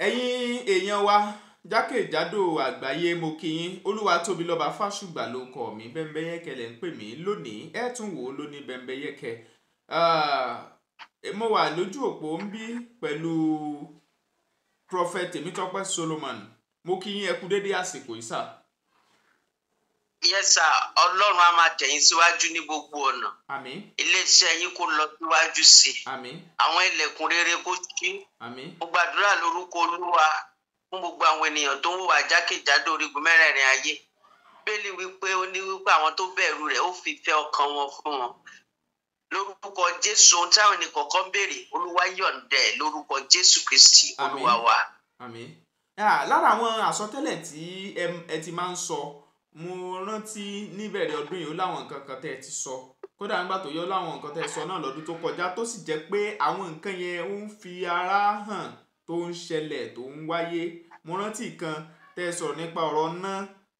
ẹ̀yin èèyàn wa jákèjádò àgbáyé mo kí yín. Olúwatóbilọ́ba Fásùgbà ló kọ mí. Bẹ́mbẹ́yẹ́kẹ́ lẹ̀ ń pè mí lónìí. ẹ tún wò ó lóní Bẹ́mbẹ́yẹ́kẹ́. Mo wà lójú òpó ń bí pẹ̀lú Prophet Tèmítọ́pẹ́ Solomon. Mo kí yín, ẹ kú dédé àsìkò yìí sà. Yes sir, Ọlọ́run á máa tẹ̀yìn síwájú ní gbogbo ọ̀nà. Àmín. Iléeṣẹ́ yín kó lọ síwájú sí i. Àmín. Àwọn ilẹ̀kùn rere kó ṣí. Àmín. Mo gbàdúrà lórúkọ Olúwa fún gbogbo àwọn ènìyàn tó ń wà jákèjádò orígun mẹ́rẹ̀ẹ̀rin ayé. Bíbélì wípé ó ní wípé àwọn tó bẹ̀rù rẹ̀ ó fi fẹ́ ọkàn wọn fún wọn. Lórúkọ Jésù, ohun táwọn ènìkọ̀ọ̀kan béèrè, Olúwa yọ̀ǹda ẹ̀ lórúkọ Jésù Kristi Olúwa wa. Àmín. Lára àwọn àsọtẹ́lẹ̀ tí ẹ ti máa ń sọ, mo rántí níbẹ̀rẹ̀ ọdún yìí ó láwọn nǹkan kan tẹ́ ẹ ti sọ. Kódà nígbà tó yọ láwọn nǹkan tẹ́ ẹ sọ náà lọ́dún tó kọjá, tó sì jẹ́ pé àwọn nǹkan yẹn ó ń fi ara hàn tó ń ṣẹlẹ̀ tó ń wáyé. Mo rántí kan tẹ́ ẹ sọ̀rọ̀ nípa ọ̀rọ̀ iná,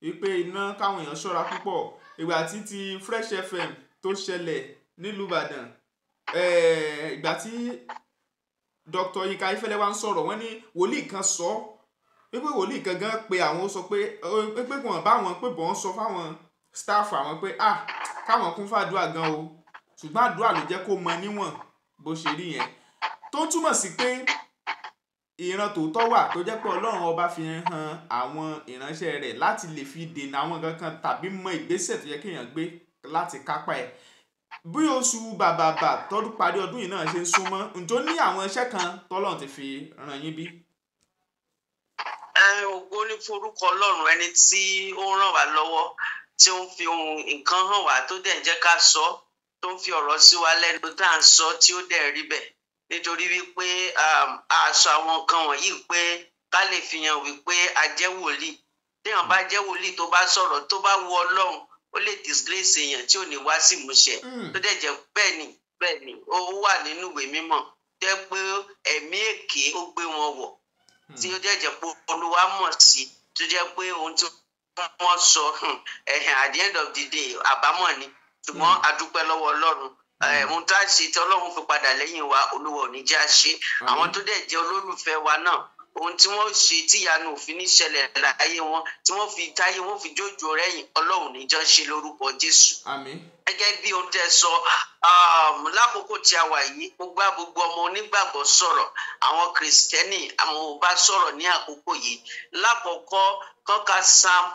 wípé iná káwọn èèyàn ṣọ́ra púpọ̀. Ìgbà tí ti Fresh FM tó ṣẹlẹ̀ nílùú Ìbàdàn, ìgbà tí Dr. Yinka Ayéfẹ́lẹ́ wá ń sọ̀rọ̀, wọ́n ní wòlíì kan sọ wípé wòlíì kan gan pé àwọn ó sọ pé wọ́n bá wọn pé bọ́n sọ fáwọn staff àwọn pé káwọn kún fàdúrà gan o, ṣùgbọ́n àdúrà ló jẹ́ kó mọ níwọ̀n bó ṣe rí yẹn, tó túmọ̀ sí pé ìran tòótọ́ wà tó jẹ́ pé Ọlọ́run ọba fi hàn àwọn ìránṣẹ́ rẹ̀ láti lè fi dènà àwọn kankan tàbí mọ ìgbésẹ̀ tó yẹ kéèyàn gbé láti kápá ẹ̀. Bí oṣù bàbàbà tọdún parí ọdún yìí náà ṣe ń súnmọ́, ǹjọ́ ní àwọn iṣẹ́ kan tọ́lọ́run ti fi ràn yín bí? Ògo ní forúkọ Ọlọ́run, ẹni tí ó ń ràn wá lọ́wọ́, tí ó ń fi nǹkan hàn wá tó dẹ̀ ń jẹ́ ká sọ, tó ń fi ọ̀rọ̀ sí wa lẹ́nu tá à ń sọ tí ó dẹ̀ rí bẹ́ẹ̀. Nítorí wípé àṣọ àwọn nǹkan wọ̀nyí pé ká lè fi hàn wípé a jẹ́ wòlíì. Téèyàn bá jẹ́ wòlíì tó bá sọ̀rọ̀ tó bá wu Ọlọ́run, ó lè disgrace èèyàn tí ò ní wá sí ìmúṣẹ. Tó dẹ̀ jẹ́ bẹ́ẹ̀ ni ó wà nínú ìwé mímọ́, jẹ́ pé ẹ̀mí èké ó gbé wọn wọ̀, tí ó jẹ́ pé Olúwa mọ̀ sí, tó jẹ́ pé ohun tí wọ́n sọ at the end of the day àbámọ̀ ni. Ṣùgbọ́n a dúpẹ́ lọ́wọ́ Ọlọ́run. Ohun tá a ṣe tí Ọlọ́run fi padà lẹ́yìn wa, Olúwa ò ní já ṣe. Àwọn tó dẹ̀ jẹ́ olólùfẹ́ wa náà, ohun tí wọ́n ṣe tí ìyanu òfin ní ṣẹlẹ̀ láyé wọn, tí wọ́n fi táyé wọn fi jójo rẹ́yìn, Ọlọ́run níjọ́ ṣe lórúkọ Jésù. Àmín. Gẹ́gẹ́ bí ohun tẹ́ sọ, lákòókò tí a wà yìí, mo gbá gbogbo ọmọ onígbàgbọ́ sọ̀rọ̀, àwọn Kìrìsìtẹ́nì àwọn ò bá sọ̀rọ̀ ní àkókò yìí. Lákọ̀ọ́kọ́ kọ́ka Psalm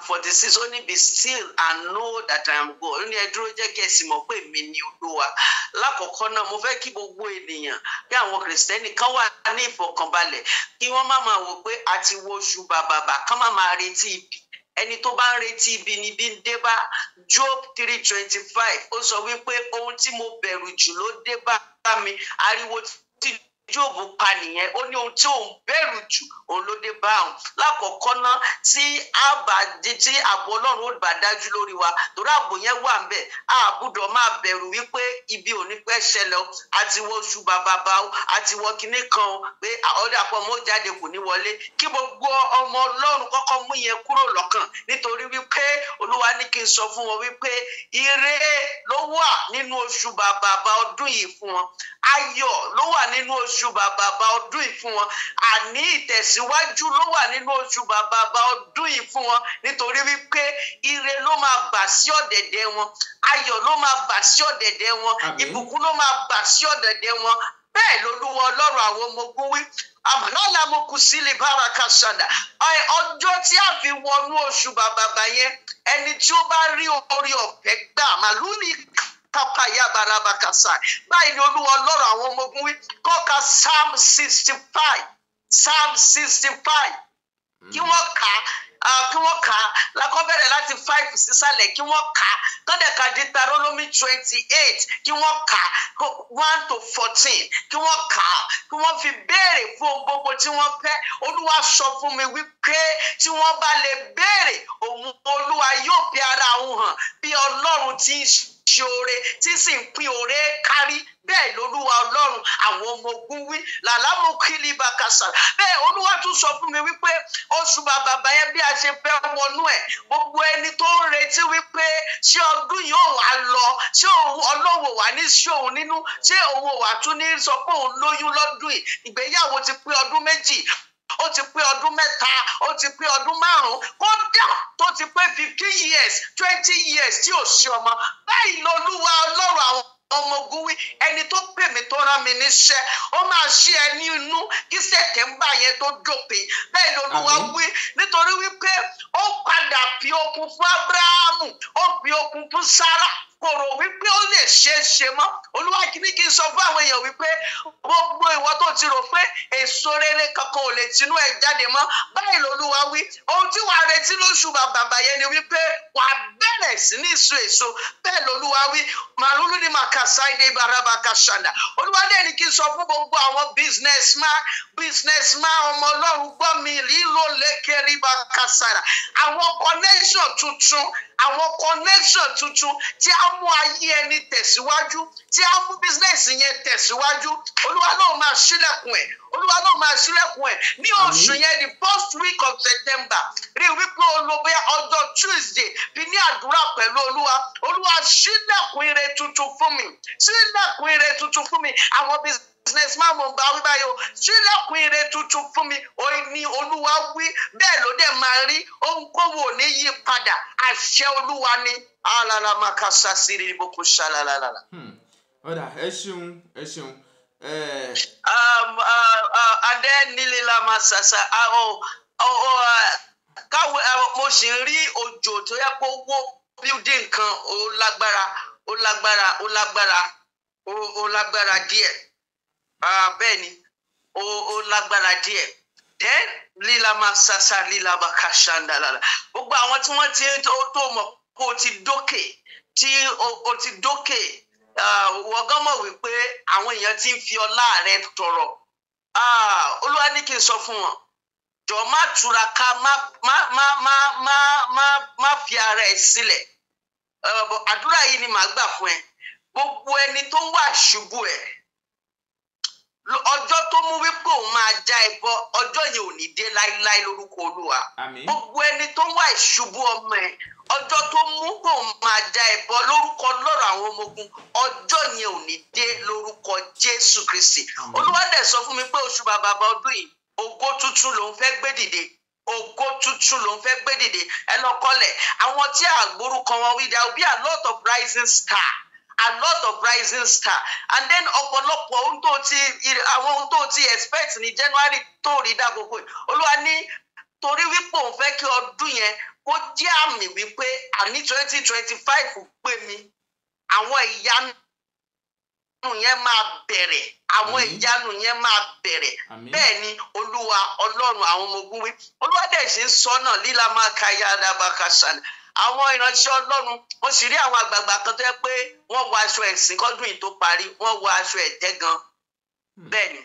46 ó ní be still and know that I am God. Ó ní ẹ dúró jẹ́ kí ẹ sì mọ̀ pé èmi ni Olúwa. Lákọ̀ọ́kọ́ náà mo fẹ́ kí gbogbo ènìyàn, kí àwọn Kìrìsìtẹ́nì kan wà ní ìfọ̀kànbalẹ̀, kí wọ́n má máa wò pé a ti wo oṣù bàbàbà, kán má máa retí ibi. Ẹni tó bá ń retí ibi ni bí ń dé bá. Job 3:25 ó sọ wípé ohun tí mo bẹ̀rù jù ló dé bá mi. Ariwo tí Job pa nìyẹn, ó ní ohun tí òun bẹ̀rù jù òun ló dé bá òun. Lákọ̀ọ́kọ́ náà tí ààbò Ọlọ́run ó bá dájú lórí wa, torí ààbò yẹn wà ń bẹ̀, a gbọ́dọ̀ máa bẹ̀rù wípé ibi ò ní pẹ́ ṣẹlẹ̀ o, àti wọ oṣù bàbàbà o, àti wọ kinní kan o, pé ọdẹ àpọ̀ mọ́ jáde kò ní wọlé. Kí gbogbo ọmọ Ọlọ́run kọ́kọ́ mú yẹn kúrò lọ́kàn, nítorí wípé Olúwa ní kí n sọ fún wọn wípé ire ló wà nínú oṣù bàbàbà ọdún yìí fún wọn. Ayọ̀ ló wà nínú oṣù bàbàbà ọdún yìí fún wọn. Àní ìtẹ̀síwájú ló wà nínú oṣù bàbàbà ọdún yìí fún wọn, nítorí wípé ire ló máa bà sí ọ̀dẹ̀dẹ̀ wọn, ayọ̀ ló máa bà sí ọ̀dẹ̀dẹ̀ wọn, ìbùkún ló máa bà sí ọ̀dẹ̀dẹ̀ wọn. Bẹ́ẹ̀ lolúwa Ọlọ́run àwọn ọmọ ogun wí. Àmàlà mo kù sílẹ̀ báraka ṣàdá. Ọjọ́ tí a fi wọnú oṣù bàbàbà yẹn, ẹni tí ó bá rí orí ọ̀fẹ́ gbà màlúùní kápáyà barabakasa. Báyìí ni olúwa Ọlọ́run àwọn ọmọ ogun wí. Kọ́ka Psalm 65. Kí wọ́n kà á lákọ́ bẹ̀rẹ̀ láti 5 sísàlẹ̀, kí wọ́n kà á kọ́dẹ̀ ka Deuteronomy 28, kí wọ́n kà á 1 to 14, kí wọ́n kà á, kí wọ́n fi béèrè fún gbogbo tí wọ́n fẹ́. Olúwa sọ fún mi wípé tí wọ́n bá lè béèrè, òun Olúwa yóò fi ara òun hàn bí Ọlọ́run tí ń ṣe oore, tí sì ń pín oore kárí bẹ́ẹ̀ lolúwa ọlọ́run àwọn ọmọ ogun wí làlámù kílí bàkàsà bẹ́ẹ̀ olúwa tún sọ fún mi wípé oṣù bàbà yẹn bí a ṣe fẹ́ wọnú ẹ̀ gbogbo ẹni tó ń retí wípé ṣé ọdún yóò wá lọ ṣé ọlọ́wọ́ wà ní sí òun nínú ṣé òun wà tún ní sọ pé òun lóyún lọ́dún yìí ìgbéyàwó ti pé ọdún méjì ó ti pé ọdún mẹ́ta ó ti pé ọdún márùn-ún kódà tó ti pé 15 years 20 years tí ò ṣe ọmọ báyìí lolúwa ọlọ́run àwọn ọmọ ogun wí ẹni tó pè mí tó rán mi níṣẹ́ ó máa ṣí ẹ ní inú kí sẹ̀tẹ̀mbà yẹn tó dópin bẹ́ẹ̀ lolúwa wí nítorí wípé ó padà fi okun fún Ábúráhámù ó fi okun fún Sárà kò rò wípé ó lè ṣeé ṣe mọ́ olúwa kìíní kí n sọ fún àwọn èèyàn wípé gbogbo ìwọ tó ti rò pé èso rere kankan ò lè tinú ẹ̀ jáde mọ́ báyìí lolúwa wí ohun tí wàá retí lóṣù bàbà yẹn ni wípé wàá bẹ̀rẹ̀ sí ní èso bẹ́ẹ̀ lolúwa wí màlúù ní màkàsáìdé barabaka ṣàdá olúwa dẹ̀ ní kí n sọ fún gbogbo àwọn businessman ọmọ ọlọ́run gbọ́ mi lílo lékèrè bàkàsára àwọn connection tuntun tí a mú ayé ẹni tẹ̀síwájú tí a mú business yẹn tẹ̀síwájú olúwa náà máa ṣílẹ̀kùn ẹ̀ ní oṣù yẹn the first week of September rí wípé olóbẹ́ ọjọ́ Tuesday fi ní àdúrà pẹ̀lú olúwa ṣílẹ̀kùn ire tuntun fún mi àwọn businessman mo bá wí báyìí o ṣílẹ̀kùn ire tuntun fún mi òun ni olúwa wí bẹ́ẹ̀ ló dẹ̀ máa rí ohunkóhun ò ní yí padà àṣẹ olúwa ni alalamakasa siri boko ṣalalala. ọ̀dà ẹ ṣeun. adé nílila máa ṣàṣà káwé mo sì ń rí òjò tó yẹ kó wó building kan ó lágbára díẹ̀ bẹ́ẹ̀ ni ó lágbára díẹ̀ then líla máa ṣàṣà líla bá ká ṣàǹdàlàlà gbogbo àwọn tí wọ́n ti tó mọ̀ kó o ti dókè wọ́n gán mọ̀ wípé àwọn èèyàn ti ń fi ọlá rẹ tọrọ olúwa ní kí n sọ fún wọn jọ má túraká má fi ara ẹ sílẹ̀ àdúrà yìí ni màá gbà fún ẹ gbogbo ẹni tó ń wá ṣubú ẹ ọjọ́ tó mú wípé òun máa já ẹbọ ọjọ́ yẹn ò ní dé láíláí lórúkọ olúwa gbogbo ẹni tó ń wá ìṣubú ọmọ ẹ ọjọ́ tó mú pé òun máa já ẹbọ lórúkọ lọ́rọ̀ àwọn ọmọ ogun ọjọ́ yẹn ò ní dé lórúkọ Jésù Kristi olúwa dẹ̀ sọ fún mi pé oṣù bàbà ọdún yìí ògo tuntun lòun fẹ́ gbé dìde ẹ lọ kọ́lẹ̀ àwọn tí àgbórúkọ wọn wí there will be a lot of rising star and then ọ̀pọ̀lọpọ̀ ohun tó ti expect ní January tó rí dákòókò olúwa ní torí wípé òun fẹ́ kí ọdún yẹn kó jẹ́ àmì wípé àní 2025 pé mi àwọn ìyanu yẹn máa bẹ̀rẹ̀ bẹ́ẹ̀ ni olúwa ọlọ́run àwọn ọmọ ogun wí olúwa dẹ̀ ṣe ń sọ náà líla máa ka yára bá ka ṣàlẹ̀ àwọn ìránṣẹ́ ọlọ́run mo sì rí àwọn àgbààgbà kan tó yẹ pé wọ́n wọ aṣọ ẹ̀sìn kọ́dún yìí tó parí wọ́n wọ aṣọ ẹ̀tẹ́ gan bẹ́ẹ̀ ni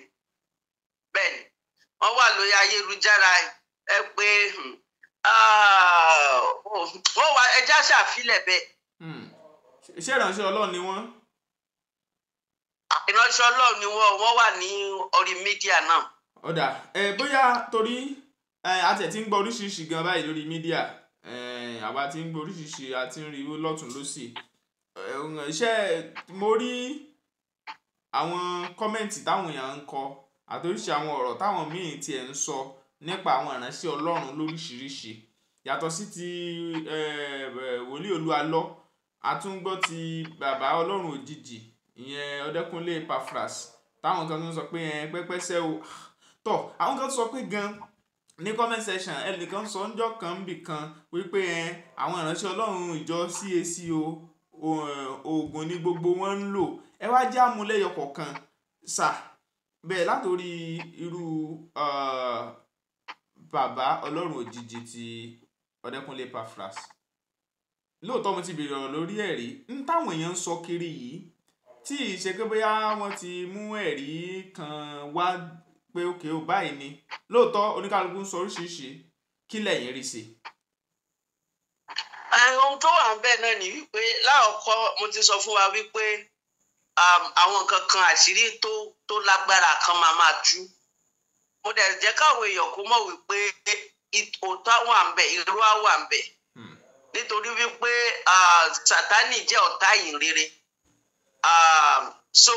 wọ́n wà lórí ayélujára ẹ pé wọ́n wà ẹja ṣàfilẹ̀ bẹ́ẹ̀. iṣẹ́ ìránṣẹ́ ọlọ́run ni wọ́n. ìránṣẹ́ ọlọ́run ni wọ́n wà ní orí mídíà náà. ọ̀dà bóyá torí a tẹ̀ tí ń gbọ́ oríṣiríṣi gan báyìí lórí mídíà àwa tí ń gbọ́ oríṣiríṣi a ti ń rí lọ́tún lọ́sì mo rí àwọn kọ́mẹ̀ntì táwọn èèyàn ń kọ àtòríṣi àwọn ọ̀rọ̀ táwọn míì tiẹ̀ ń sọ nípa àwọn ìránṣẹ́ ọlọ́run lóríṣiríṣi yàtọ̀ sí ti wòlíì Olúalọ́ a tún gbọ́ ti bàbá ọlọ́run òjijì ìyẹn Ọdẹ́kúnlé Epaphras táwọn kan tó ń sọ pé pẹ́pẹ́sẹ́ o tọ̀ àwọn kan tó sọ pé gan ní comment section ẹnìkan sọ ńjọ́ kan bì kan wípé àwọn ìránṣẹ́ ọlọ́run ìjọ CAC oògùn ní gbogbo wọn ń lò ẹ wá jẹ́ àmúlẹ́yọ kọ̀ọ̀kan sà bẹ́ẹ̀ látòrí irú bàbá ọlọ́run òjijì ti Ọdẹ́kúnlé Epaphras lóòótọ́ mo ti bèrè ọ̀rọ̀ lórí ẹ̀rí ń táwọn èèyàn ń sọ kiri yìí tí ìṣe pé bóyá wọ́n ti mú ẹ̀rí kan wá pé òkè ò báyìí ni lóòótọ́ oníkálukú ń sọ oríṣiríṣi kí lẹ̀yin rí sí. ohun tó wà ń bẹ̀ náà ni wípé láàkọ́ mo ti sọ fún wa wípé àwọn nǹkan kan àṣírí tó lágbára kan máa tú. Mo dẹ̀ jẹ́ káwọn èèyàn kó mọ̀ wípé òótọ́ wà ń bẹ̀, irọ́ wà ń bẹ̀. Nítorí wípé Sátánì jẹ́ ọ̀tá ìhìnrere. So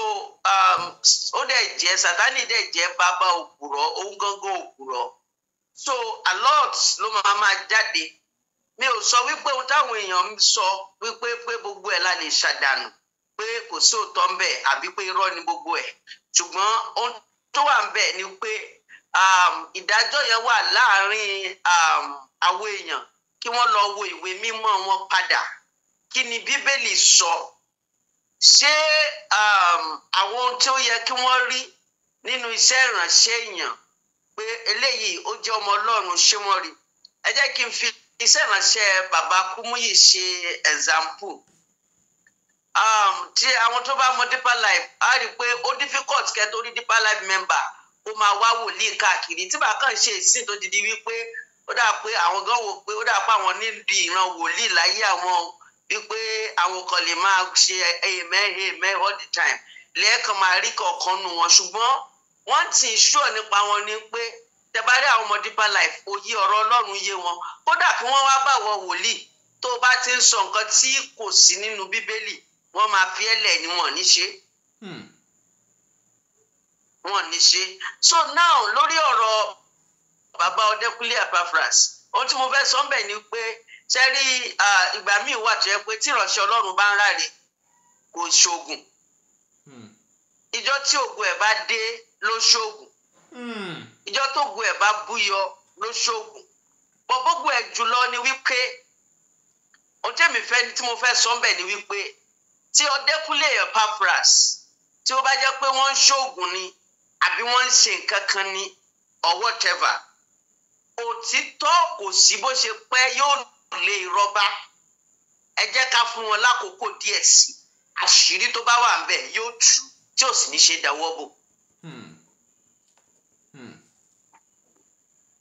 ó dẹ̀ jẹ́ Sátánì dẹ̀ jẹ́ bàbá òpùrọ́, òun gángan òpùrọ́. So a lot ló máa jáde. Mi ò sọ wípé ohun táwọn èèyàn ń sọ wípé gbogbo ẹ̀ la lè ṣàdànù, pé kò sí òótọ́ ń bẹ̀ àbí pé irọ́ ni gbogbo ẹ̀. Ṣùgbọ́n ohun tó wà ń bẹ̀ ni pé ìdájọ́ yẹn wà láàárín àwọn èèyàn kí wọ́n lọ wo ìwé mímọ́ wọn padà. Kí ni Bíbélì sọ? Ṣé àwọn ohun tí ó yẹ kí wọ́n rí nínú iṣẹ́ ìránṣẹ́ èèyàn pé eléyìí ó jẹ́ ọmọ Ọlọ́run, ṣé wọ́n rí? Ẹ jẹ́ kí n fi iṣẹ́ ìránṣẹ́ bàbá Kúmúyì ṣe example. Tí àwọn tó bá mọ Deeper Life á rí i pé ó difficult kẹ́ tó rí Deeper Life member ó máa wá wòlíì káàkiri. Tí bàá kàn ṣe ìsìn tó didi wípé ó dà pé àwọn gan wò pé ó dà pé àwọn nídìí ìran wòlíì láyé àwọn wípé àwọn kan lè máa ṣe amen all the time. Lẹ́ẹ̀kan máa rí kọ̀ọ̀kan nù wọn, ṣùgbọ́n wọ́n ti sure nípa wọn ni pé tẹ́bárí àwọn ọmọ Deeper Life òye ọ̀rọ̀ Ọlọ́run yé wọn. Kódà kí wọ́n wá bá wọ wòlíì tó bá ti ń sọ nǹkan tí kò sí nínú Bíbélì, wọ́n máa fi ẹlẹ̀ ni wọ́n ní ṣe. Wọ́n ní ṣe. So now lórí ọ̀rọ̀ bàbá Ọdẹ́kúnlé Epaphras, ohun tí mo fẹ́ sọ bẹ́ẹ̀ ni pé ṣe rí ìgbà míì wà tó yẹ pé tí ìránṣẹ́ Ọlọ́run bá ń ráre kò ṣoògùn. Ìjọ tí ògùn ẹ̀ bá dé ló ṣoògùn. Ìjọ tó ògùn ẹ̀ bá búyọ ló ṣoògùn. Gbogbo ẹ̀ jùlọ ni wípé ohun tí mo fẹ́ sọ bẹ́ẹ̀ ni wípé tí Ọdẹ́kúnlé Epaphras tí ó bá jẹ́ pé wọ́n ń ṣoògùn ni àbí wọ́n ń ṣe nǹkan kan ni or whatever, òtítọ́ kò sí bó ṣe pẹ́ yóò lè rọ́bà. Ẹ jẹ́ ká fún wọn lákòókò díẹ̀ sí, àṣírí tó bá wà ń bẹ̀ yóò tú tí ò sì ní ṣe dáwọ́ bò.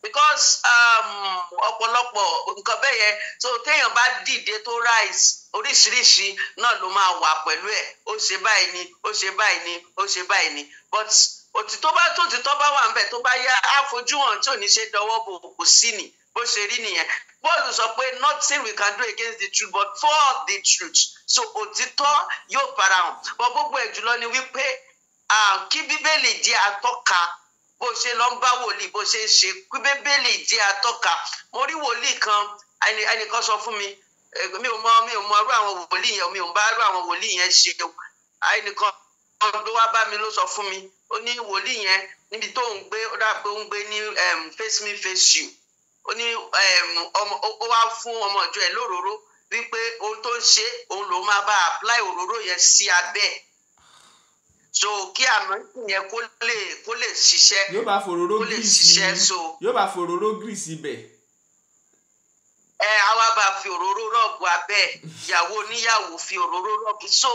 Because ọ̀pọ̀lọpọ̀ nǹkan bẹ́ẹ̀ yẹn tó téèyàn bá dìde tó rise oríṣiríṣi náà ló máa wà pẹ̀lú ẹ̀. Ó ṣe báyìí ni, ó ṣe báyìí ni, ó ṣe báyìí ni. But òtítọ́ bá wà ń bẹ̀ tó bá yá àfojú hàn tí ò ní ṣe dọwọ́ bò kò sí ni bó ṣe rí nìyẹn. Paul sọ pé nothing we can do against the truth but for the truth. So òtítọ́ yóò farahàn. But gbogbo ẹ̀ jùlọ ni wípé kí Bíbélì jẹ́ atọ́ka bó ṣe lọ ń bá wòlíì bó ṣe ń ṣe, kí Bíbélì jẹ́ atọ́ka. Mo rí wòlíì kan ẹnìkan sọ fún mi, mi ò mọ irú àwọn wòlíì yẹn, mi ò bá irú àwọn wòlíì yẹn ṣe. Ẹnìkan ló wá bá mi ló sọ fún mi, ó ní wòlíì yẹn níbi tó ń gbé ó dà pé ó ń gbé ní face me face you. Ó ní ó wá fún ọmọ ìjọ ẹ̀ lóróró wípé ohun tó ń ṣe òun ló máa bá apply òróró yẹn sí abẹ́. So kí àmọ́ yẹn kó lè ṣiṣẹ́. Yóò bá foróró gírísì, yóò bá foróró gírísì bẹ̀. Àwa bá fi òróró rọ̀bù abẹ́, ìyàwó oníyàwó fi òróró rọ̀bù. So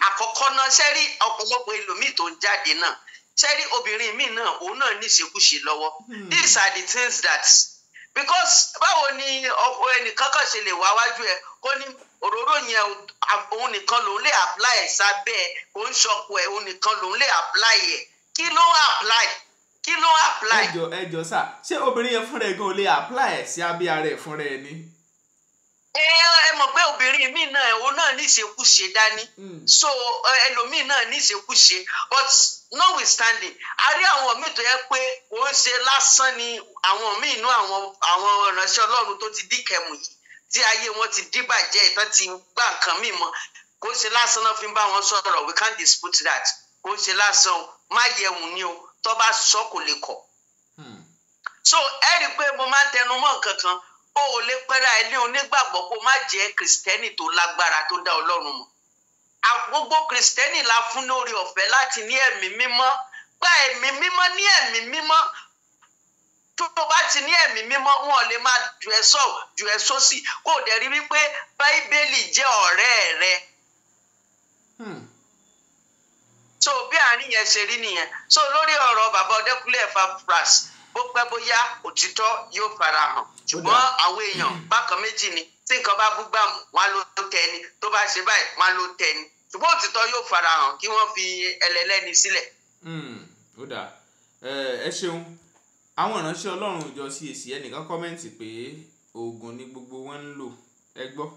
àkọ́kọ́ náà sẹ́rí ọ̀pọ̀lọpọ̀ ẹlòmíì tó ń jáde náà sẹ́rí obìnrin míì náà òun náà ní ìṣekúṣe lọ́wọ́. These are the things that because báwo ni ẹnìkan kan ṣe lè wá wájú ẹ kó ní òróró yẹn òun nìkan lòun lè apply ẹ̀ sábẹ́ ẹ̀, òun ṣọkọ ẹ̀ òun nìkan lòun lè apply ẹ̀. Kí ló apply? ẹjọ sá, ṣé obìnrin yẹn fúnra ẹ gan lè apply ẹ sí abẹ́ ara ẹ fúnra ẹ ní? Ẹ mọ̀ pé obìnrin míì náà òun náà ní ìṣekúṣe dání. So ẹlòmíì náà ní ìṣekúṣe but notwithstanding a rí àwọn míì tó yẹ pé òun ṣe lásán ni àwọn míì inú àwọn ìránṣẹ́ Ọlọ́run tó ti díkẹ̀mù yìí tí ayé wọn ti díbàjẹ́ ìtàn ti gbá nǹkan míì mọ́. Kò ṣe lásán náà fi ń bá wọn sọ̀rọ̀, we can't dispute that. Kò ṣe lásán má yẹ̀wù ni o tó bá sọ kò lè kọ̀. So ẹ rí i pé mo máa ń tẹnu mọ́ nǹkan kan, ó ò lè pẹ́ra ẹ ní onígbàgbọ́ kó má jẹ́ kìrìsìtẹ́nì tó lágbára tó dá Ọlọ́run mọ̀. Gbogbo kìrìsìtẹ́nì la fún lórí ọ̀fẹ́ láti ní ẹ̀mí mímọ́. Gba ẹ̀mí mímọ́ ní ẹ̀mí mímọ́. Tó bá ti ní ẹ̀mí mímọ́ wọn lè máa jù ẹ́ sósì kó o dẹ̀ rí wípé Bíbélì jẹ́ ọ̀rẹ́ rẹ. So bí àárín yẹn ṣe rí nìyẹn. So lórí ọ̀rọ̀ bàbá Ọdẹ́kúnlé Epaphras bó pẹ́ bóyá òtítọ́ yóò farahàn. Ṣùgbọ́n àwọn èèyàn bákan méjì ni tí nǹkan bá búgbà wọn ló tẹ ni, tó bá ṣe báyìí wọn ló tẹ ni. ṣùgbọ́n òtítọ́ yóò farahàn kí wọ́n fi ẹlẹ́lẹ́ni sílẹ̀. Ó dáa, ẹ ṣeun. Àwọn ìránṣẹ́ Ọlọ́run ìjọ CAC ẹnìkan kọ́mẹ́ǹtì pé oògùn ni gbogbo wọn ń lò, ẹ gbọ́.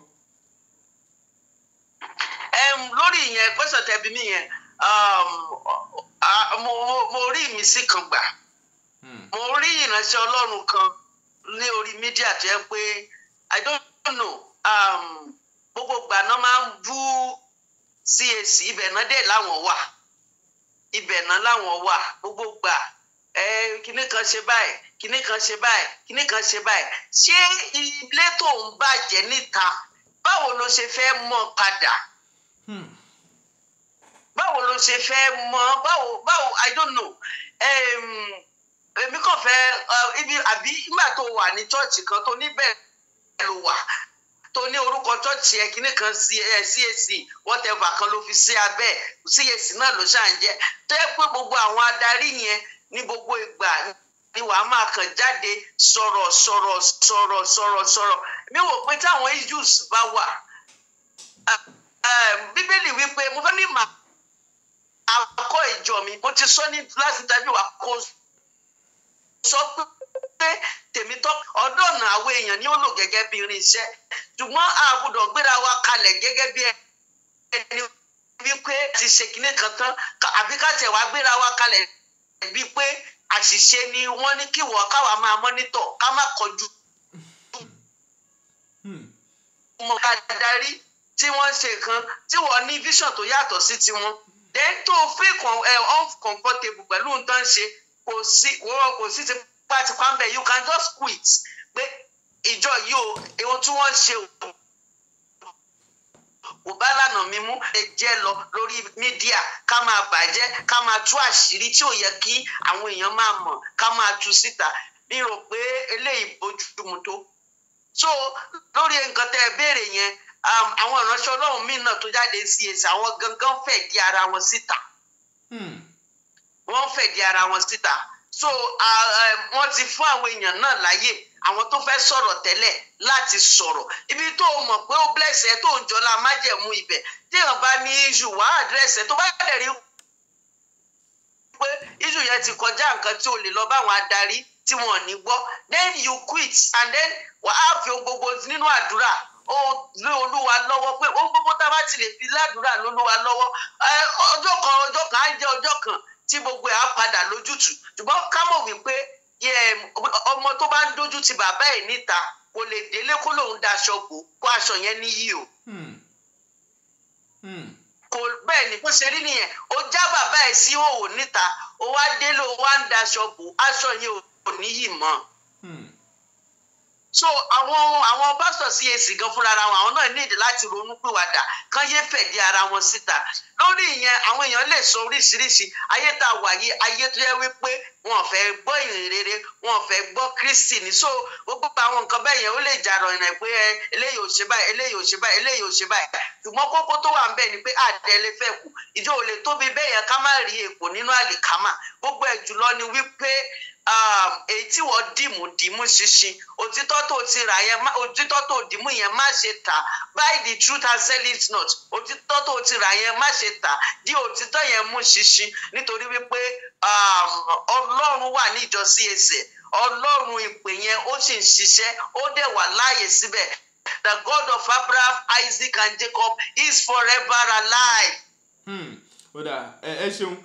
Lórí ìyẹn pẹ́sọ̀ tẹ̀bí mi yẹn mo rí ìmísí kan gbà. Mo rí ìránṣẹ́ Ọlọ́run kan ní orí mídíà tó yẹ pé I don't know gbogbo ìgbà náà máa ń bú CAC ibẹ̀ náà dé láwọn wà gbogbo ìgbà kíní kan ṣe báyìí kíní kan ṣe báyìí kíní kan ṣe báyìí ṣé ilé tó ń bàjẹ́ níta báwo ló ṣe fẹ́ mọ̀ padà báwo ló ṣe fẹ́ mọ̀ báwo I don't know èmi kàn fẹ́ ibi àbí nígbà tó wà ní chọ́ọ̀chì kan tó níbẹ̀ ló wà tó ní orúkọ chọ́ọ̀chì ẹ̀ kíní kan CAC whatever kan ló fi sí abẹ́ CAC náà ló ṣà ń jẹ́ tó yẹ pé gbogbo àwọn adarí yẹn ní gbogbo ìgbà ni wàá máa kàn jáde sọ̀rọ̀ mi wò pé táwọn issues bá wà bíbélì wípé mo fẹ́ ní màá kọ́ ìjọ mi mo ti sọ ní láti tàbí wà kó sọ pé tèmi tọ́ ọ̀dọ̀ ọ̀nà àwọn èèyàn ni ó lò gẹ́gẹ́ bí irinṣẹ́ ṣùgbọ́n a gbọ́dọ̀ gbéra wa kalẹ̀ gẹ́gẹ́ bí ẹni wípé ti ṣe kinní kan tán àbí ká tẹ̀ wá gbéra wa kalẹ̀ bíi pé àṣìṣe ni wọ́n ní kí wọ́n káwa máa mọ́nítọ̀ ká má kọjú mọ́ ká darí tí wọ́n ṣe kan tí wọ́n ní vision tó yàtọ̀ sí tiwọn then tó feel uncomfortable pẹ̀lú nǹkan ṣe kò sí ti pátipá ń bẹ̀ you can just quit pé ìjọ yìí o ohun tí wọ́n ṣe kò bá lànà mímú ẹjẹ́ lọ lórí mídíà ká máa bàjẹ́ ká máa tú àṣírí tí ò yẹ kí àwọn èèyàn máa mọ̀ ká máa tú síta mi rò pé eléyìí bójúmu tó so lórí nǹkan tẹ́ ẹ béèrè yẹn àwọn ìránṣẹ́ Ọlọ́run míì náà tó jáde CAC àwọn gangan fẹ̀dí ara wọn síta wọ́n fẹ̀dí ara wọn síta so wọ́n ti fún àwọn èèyàn náà láyè àwọn tó fẹ́ sọ̀rọ̀ tẹ́lẹ̀ láti sọ̀rọ̀ ibi tó mọ̀ pé ó blẹ̀sẹ̀ tó ń jọlá májẹ̀mú ibẹ̀ téèyàn bá ní iṣu wàá àdírẹ́sẹ̀ tó bá dẹ̀ rí pé iṣu yẹn ti kọjá nǹkan tí o lè lọ báwọn adarí tí wọn ò ní gbọ́ then you quit and then wàá fi ohun gbogbo nínú àdúrà ó lé Olúwa lọ́wọ́ pé ohun gbogbo tá a bá ti lè fi ládùúrà lÓlúwa lọ́wọ́ ọjọ́ kan á jẹ́ ọjọ́ kan tí gbogbo ẹ̀ á padà lójútùú ṣùgbọ́n ká mọ̀ wípé ọmọ tó bá ń dójú ti bàbá ẹ̀ níta kò lè délé kó lòun daṣọ bò kó aṣọ yẹn níyì o. Kò bẹ́ẹ̀ ni bó ṣe rí nìyẹn ó já bàbá ẹ̀ sí òwò níta ó wá délé ó wá ń daṣọ bò aṣọ yẹn ò níyì mọ́. So àwọn pásítọ̀ CAC gan fúnra wọn àwọn náà nídìí láti ronú pìwàdà kán yé fẹ̀dí ara wọn síta lórí ìyẹn àwọn èèyàn lè sọ oríṣiríṣi ayé tá a wà yìí ayé tó yẹ wípé wọn ò fẹ́ gbọ́ ìrìn rere wọn ò fẹ́ gbọ́ Kristi ní so gbogbo àwọn nǹkan bẹ́ẹ̀ yẹn ó lè jà rọ̀ ìrìn pé eléyìí ò ṣe báyìí eléyìí ò ṣe báyìí eléyìí ò ṣe báyìí ṣùgbọ́n kókó tó wà ń bẹ̀ ni pé àdẹ́lẹ́ fẹ́ kù ìjọ ò lè tóbi bẹ́ẹ̀ yẹn ká má rí èpò nínú àlìkámà gbogbo ẹ̀ jùlọ ni wípé èyí tí wọ́n dìmú ṣinṣin òtítọ́ tó ti rà yẹn òtítọ́ tó dìmú yẹn má ṣe tà buy the truth and sell it not òtítọ́ tó ti rà yẹn má ṣe tà di òtítọ́ yẹn mú ṣinṣin nítorí wípé Ọlọ́run wà ní ìjọ CAC Ọlọ́run ìpè yẹn ó sì ń ṣiṣẹ́ ó dẹ̀ wà láàyè síbẹ̀ the God of Abraham, Isaac and Jacob is forever alive. Ó dà ẹ ṣeun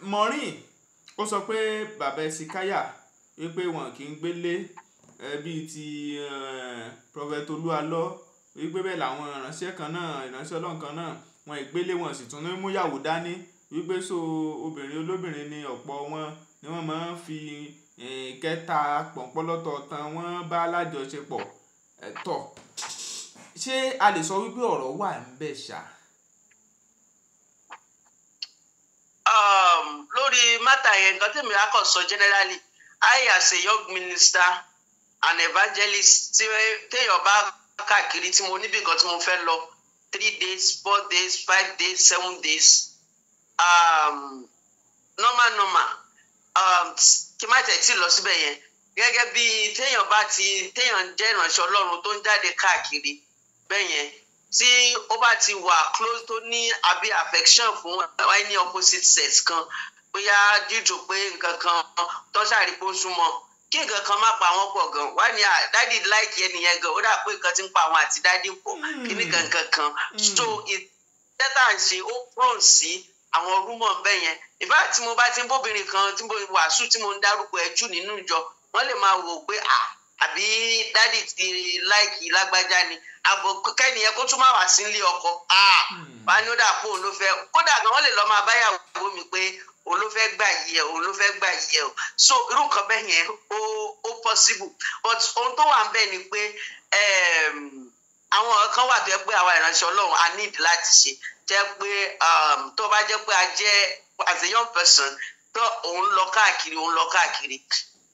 Maureen ó sọ pé bàbá Ẹ̀sìkáyà wípé wọn kì í gbélé bíi ti Prophet Olúalọ́ wípé bẹ́ẹ̀ làwọn ìránṣẹ́ kan náà ìránṣẹ́ Ọlọ́run kan náà wọn ìgbélé wọn sì tún ní múyàwó dání wípé so obìnrin olóbìnrin ni ọ̀pọ̀ wọn ni wọ́n máa ń fi kẹta pọ̀npọ́lọ́tọ̀ tán wọ́n bá lájọṣepọ̀ tọ̀ ṣé a lè sọ wípé ọ̀rọ̀ wà ń bẹ̀ ṣá. Lórí mátà yẹn nǹkan tí mi á kàn sọ generally I as a young minister and evangelist téèyàn bá káàkiri tí mo níbi nǹkan tí mo fẹ́ lọ 3 days 4 days 5 days 7 days normal kí má tẹ̀ tí lọ síbẹ̀ yẹn gẹ́gẹ́ bí téèyàn jẹ́ ìránṣẹ́ Ọlọ́run tó ń jáde káàkiri bẹ́ẹ̀ yẹn tí ó bá ti wà close tó ní àbí affection fún any opposite sex kan bóyá dídùn pé nǹkan kan tó ṣàrí pé ó súnmọ́ kí nǹkan kan má pa wọ́n pọ̀ gan wá ní dádì láìkí ẹnìyẹn gan ó dà pé nǹkan ti ń pa àwọn àti dádì pọ̀ kí ní kankan kan so ìtẹ́tà ń ṣe ó prone sí àwọn rúmọ̀ bẹ́ẹ̀ yẹn ìbá tí mo bá ti ń bóbìnrin kan tí mo wàásù tí mo ń dárúkọ ẹjú nínú ìjọ wọ́n lè máa wò pé àbí dádì ti láìkí lágbájá ni àbọ̀ kẹ́niyẹn kó tún máa wà sí ilé ọkọ bá ní ó dà pé òun ló fẹ́ kódà gan wọ́n lè lọ́ọ́ máa báyàwó mi pé òun ló fẹ́ gbà yìí ẹ̀ òun ló fẹ́ gbà yìí ẹ̀ o so irú nǹkan bẹ́ẹ̀ yẹn ó possible but ohun tó wà ń bẹ̀ ni pé àwọn kan wà tó yẹ pé àwa ìránṣẹ́ Ọlọ́run a need láti ṣe jẹ́ pé tó bá jẹ́ pé a jẹ́ as a young person tó òun lọ káàkiri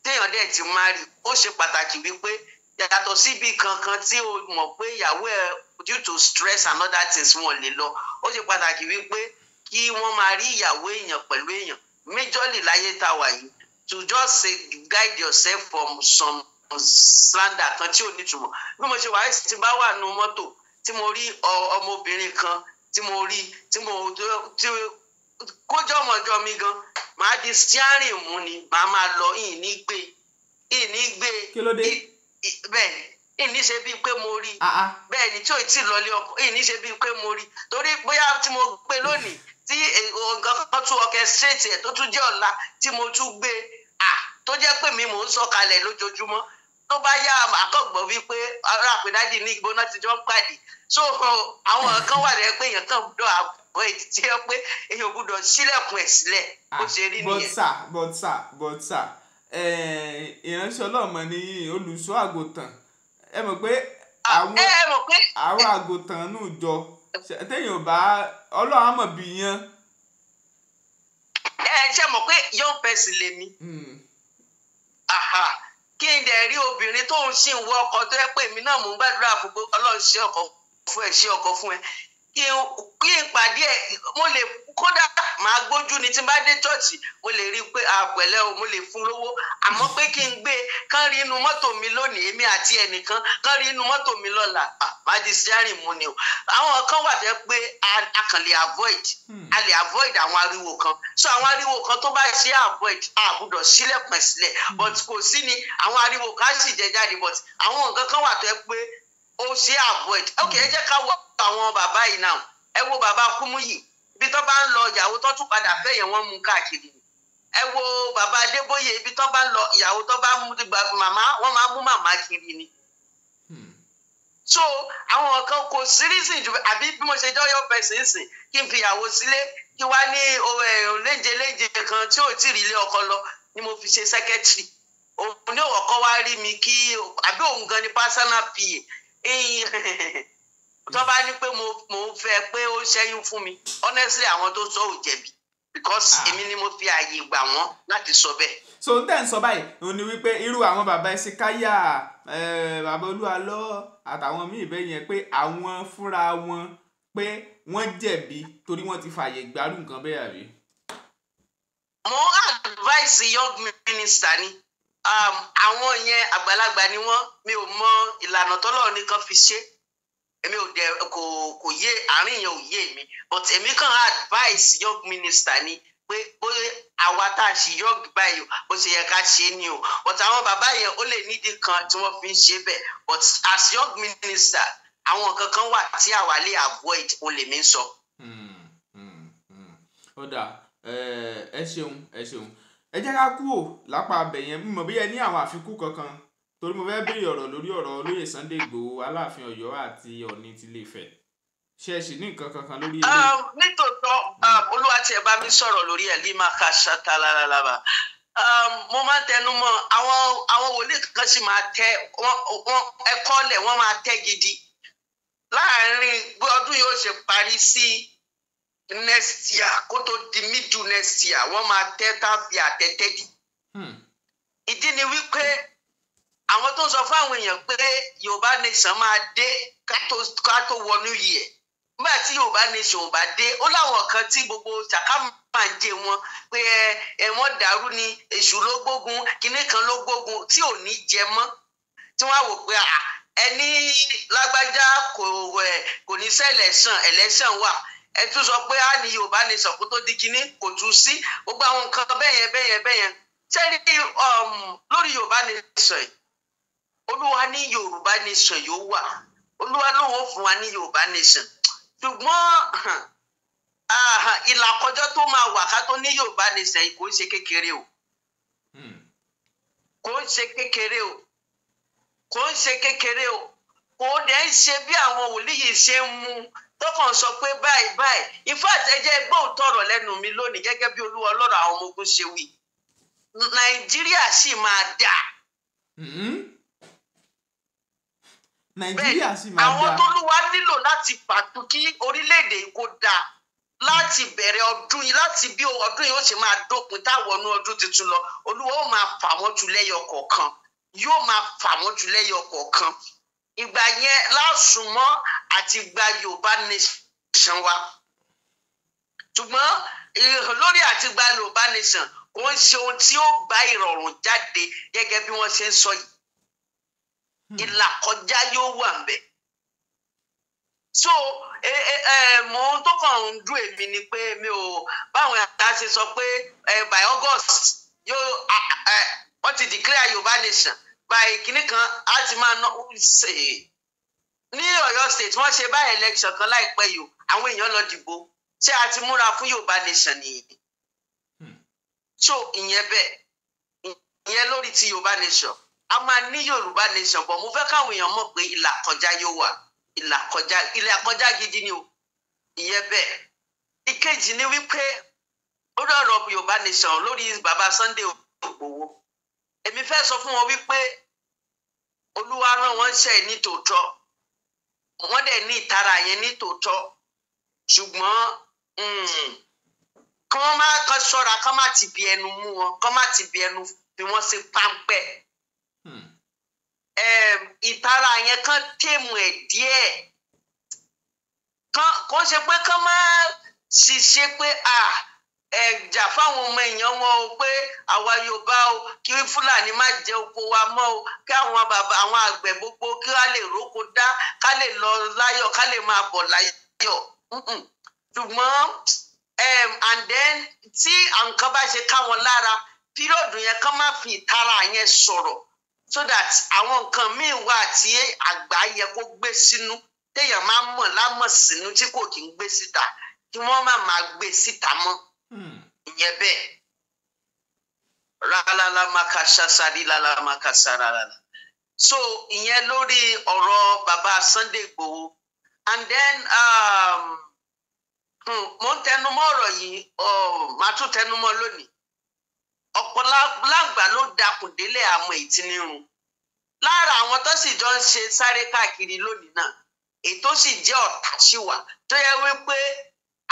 téèyàn dẹ̀ ti marry ó ṣe pàtàkì wípé yàtọ̀ síbi kankan tí o mọ̀ pé ìyàwó ẹ̀ due to stress and other things wọn lè lọ ó ṣe pàtàkì wípé kí wọ́n máa rí ìyàwó èèyàn pẹ̀lú èèyàn majorly láyé tá a wà yìí to just say guide yourself from some slander kan tí ò nítumọ̀ bí mo ṣe wà tí bá wà nínú mọ́tò tí mo rí ọmọbìnrin kan tí mo rí tí kójọ́ ọmọjọ́ mi gan màá di steering mú ni màá máa lọ ìní gbé kí ló dé bẹ́ẹ̀ ìní ṣe bíi pé mo rí bẹ́ẹ̀ ni tí ò tí ì lọlé ọkọ ìní ṣe bíi pé mo rí torí bóyá tí mo gbé lónìí tí nǹkan kan tún orchestrate ẹ̀ tó tún jẹ́ ọ̀la tí mo tún gbé tó jẹ́ pé mi mò ń sọ̀kalẹ̀ lójoojúmọ́ tó bá yá àkọ́gbọ̀n wípé ará àpèdájì ní ìgbóná ti jọ ń pàdé so àwọn kan wà lẹ́yìn pé èèyàn kan gbọ́dọ̀ àbọ̀ èyí tí ó pé èèyàn gbọ́dọ̀ sílẹ̀kùn ẹ̀ sílẹ̀ bó ṣe rí nìyẹn. but sir ìránṣẹ́ Ọlọ́run ní olùṣọ́ àgùntàn ẹ mọ̀ pé àwọn àgùntàn nù jọ téèyàn bá Ọlọ́run á mọ̀ bí yan. ṣe mọ̀ pé young person lèmi kí n dẹ̀ rí obìnrin tó ń ṣì ń wọ ọkọ tó yẹ pé èmi náà mò ń gbàdúrà fún pé Ọlọ́run ṣe ọkọ fún ẹ kí n pàdé ẹ mo lè kódà máa gbójú ni tí n bá dé chọ́ọ̀chì mo lè rí i pé àpẹ̀lẹ́ o mo lè fún lówó àmọ́ pé kí n gbé kán rí inú mọ́tò mi lónìí èmi àti ẹnìkan kán rí inú mọ́tò mi lọ́la máa di steering mu ni o àwọn kan wà tẹ́ pé a kàn lè avoid àwọn ariwo kan so àwọn ariwo kan tó bá ṣe avoid àbúdọ̀ sílẹ̀kùn sílẹ̀ but kò sí ni àwọn ariwo kan sì jẹ jáde but àwọn nǹkan kan wà tẹ́ pé ó ṣe avoid ok ẹ jẹ́ ká wọ àwọn bàbá yìí náà ẹ wo bàbá Kúmúyì ibi tó bá ń lọ ìyàwó tó tún padà fẹ́ yẹn wọ́n mú káàkiri ẹ wo bàbá Adébóyè ibi tó bá ń lọ ìyàwó tó bá mú màmá wọ́n máa mú màmá kiri ni. so àwọn kan kò sí reason ju àbí bí mo ṣe jọyọ pẹ̀sìn sìn kí n fi ìyàwó sílé kí wá ní léje kan tí ò tí ì rí ilé ọkọ lọ ni mo fi ṣe secretary òun ní ọkọ wá rí mi kí àbí òun gan ni personal PA tó bá ní pé mo fẹ́ pé ó ṣẹ́yún fún mi honestly àwọn tó sọ ò jẹ̀bi because èmi ni mo fi ààyè gbà wọ́n láti sọ bẹ́ẹ̀. so n tẹ́ ń sọ báyìí òun ni wípé irú àwọn bàbá Ẹsíkáyà bàbá Olúalọ́ àtàwọn míì bẹ́ẹ̀ yẹn pé àwọn fúnra wọn pé wọ́n jẹ̀bi torí wọ́n ti fààyè gbárù nǹkan bẹ́ẹ̀ àbí. mo advice young minister ni àwọn yẹn àgbàlagbà ni wọ́n mi ò mọ ìlànà tọ́lọ́run nìkan fi ṣe èmi ò dẹ kò yé àárín yẹn ò yé mi but èmi kàn advice young minister ni pé bóyá àwa tá a ṣe young báyìí bó ṣe yẹ ká ṣe ni o but àwọn bàbá yẹn ó lè nídìí kan tí wọ́n fi ń ṣe bẹ́ẹ̀ but as young minister àwọn nǹkan kan wà tí àwa lè avoid o lè mí sọ. ó dà ẹ ṣeun ẹ jẹ́ ká kúrò lápá abẹ yẹn mọ̀ bí ẹ ní àwọn àfikún kankan torí mo fẹ́ béèrè ọ̀rọ̀ lórí ọ̀rọ̀ olóyè Sunday Igboho Aláàfin Ọ̀yọ́ àti Ọ̀ọ̀ni ti Ilé-Ifẹ̀ ṣe é sì ní nǹkan kankan lórí ilé. nítòótọ́ olúwa tí ẹ bá mi sọ̀rọ̀ lórí ẹ̀ lè máa ka ṣáta láralára mo máa ń tẹnu mọ́ àwọn wòlíì kan sì máa tẹ ẹ̀kọ́ lẹ̀ wọ́n máa tẹ́ gidi láàárín bí ọdún yóò ṣe parí sí next year kó tó di middle next year wọ́n máa tẹ́ tàbí àtẹ́tẹ́ di. ìdí ni wípé àwọn tó ń sọ fún àwọn èèyàn pé Yorùbá nation máa dé ká tó wọnú yìí ẹ̀ nígbà tí Yorùbá nation ò bá dé ó láwọn kan tí gbogbo ṣàkámà ń jẹ wọn pé wọ́n dàrú ni èṣù ló gbógun kinní kan ló gbógun tí ò ní jẹ mọ́ tí wọ́n á wò pé ẹni lágbájá kò ní ṣe election wà ẹ tún sọ pé á ní Yorùbá nation kó tó di kinní kò tún sí gbogbo àwọn nǹkan bẹ́yẹn sẹ́ni lórí Yorùbá nation yìí Olúwa ní Yorùbá nation yóò wà Olúwa ló wọ́n fún wa ní Yorùbá nation ṣùgbọ́n ìlàkọjá tó máa wà ká tó ní Yorùbá nation yìí kò ń ṣe kékeré o kò ń ṣe kékeré o kò ń ṣe kékeré o kò dẹ̀ ń ṣe bí àwọn wòlíì ṣe ń mú tọkàn sọ pé báyìí in fact ẹ jẹ́ gbọ́ òtọ̀rọ̀ lẹ́nu mi lónìí gẹ́gẹ́ bí Olúwa Ọlọ́run àwọn ọmọ ogun ṣe wí Nàìjíríà sì máa dà. Nàìjíríà sì máa dà. àwọn t'Olúwa nílò láti pàtó kí orílẹ̀-èdè kó dáa láti bẹ̀rẹ̀ ọdún yìí láti bí ọdún yìí ó ṣe máa dópin táwọn ọdún tuntun lọ Olúwa ó máa fà wọ́n tu lẹ́yọ kọ̀ọ̀kan yóò máa fà wọ́n tu lẹ́yọ kọ̀ọ̀kan ìgbà yẹn lásùnmọ́ àti gba Yorùbá nation wa ṣùgbọ́n lórí àti gba Yorùbá nation kò ń ṣe ohun tí ó gba ìrọ̀rùn jáde gẹ́gẹ́ bí wọ́n ṣe ń sọ yìí ìlàkọjá yóò wà ń bẹ̀. so mo tó kàn ń dùn èmi ni pé mi ò báwọn àgbà ṣe sọ pé by August yóò wọ́n ti declare Yorùbá nation by kìnnì kan á ti máa ná ṣe ní Ọ̀yọ́ state wọ́n ṣe bá election kan láìpẹ́ yìí àwọn èèyàn lọ dìbò ṣé a ti múra fún Yorùbá nation nìyí so ìyẹn bẹ́ẹ̀ ìyẹn lórí ti Yorùbá nation a máa ní Yorùbá nation bọ̀ mo fẹ́ káwọn èèyàn mọ̀ pé ìlàkọjá yóò wà ìlàkọjá gidi ni o ìyẹn bẹ́ẹ̀ ìkejì ni wípé ó dọ̀rọ̀ Yorùbá nation lórí bàbá Sunday Igboho èmi fẹ́ sọ fún wọn wípé Olúwa rán wọn ṣe ní tòótọ́ wọ́n dẹ̀ ní ìtara yẹn ní tòótọ́ ṣùgbọ́n kí wọ́n má kọ́ ṣọ́ra kọ́ má ti bí ẹnu mú wọn kọ́ má ti bí ẹnu bí wọ́n ṣe páńpẹ́ ìtara yẹn kàn tèmù ẹ̀ díẹ̀ kàn ṣe pé kàn má ṣiṣẹ́ pé jà fáwọn ọmọ èèyàn wọn o pé àwa Yorùbá o kí Fúlàní má jẹ oko wa mọ́ o kí àwọn bàbá àwọn àgbẹ̀ gbogbo kí wọ́n lè róko dá ká lè lọ láyọ̀ ká lè máa bọ̀ láyọ̀ ṣùgbọ́n and then tí nǹkan bá ṣe ká wọn lára pírọ̀dù yẹn kàn má fi ìtara yẹn sọ̀rọ̀ so that àwọn nǹkan míì wà tí àgbà yẹ kó gbé sínú téèyàn máa mọ̀ lámọ̀ sínú tí kò kí ń gbé síta kí wọ́n má máa gbé síta mọ́ ìyẹn bẹ́ẹ̀ rálálá makasa sadílálá makasa rálálá so ìyẹn lórí ọ̀rọ̀ bàbá Sunday Igboho and then mo ń tẹnumọ́ ọ̀rọ̀ yìí màá tún tẹnumọ́ lónìí ọ̀pọ̀lọpọ̀ ló dakùn délé àmọ́ ìtinirun lára àwọn tó sì jọ ń ṣe sáré káàkiri lónìí náà ètò sì jẹ́ ọ̀tá sí wa tó yẹ wípé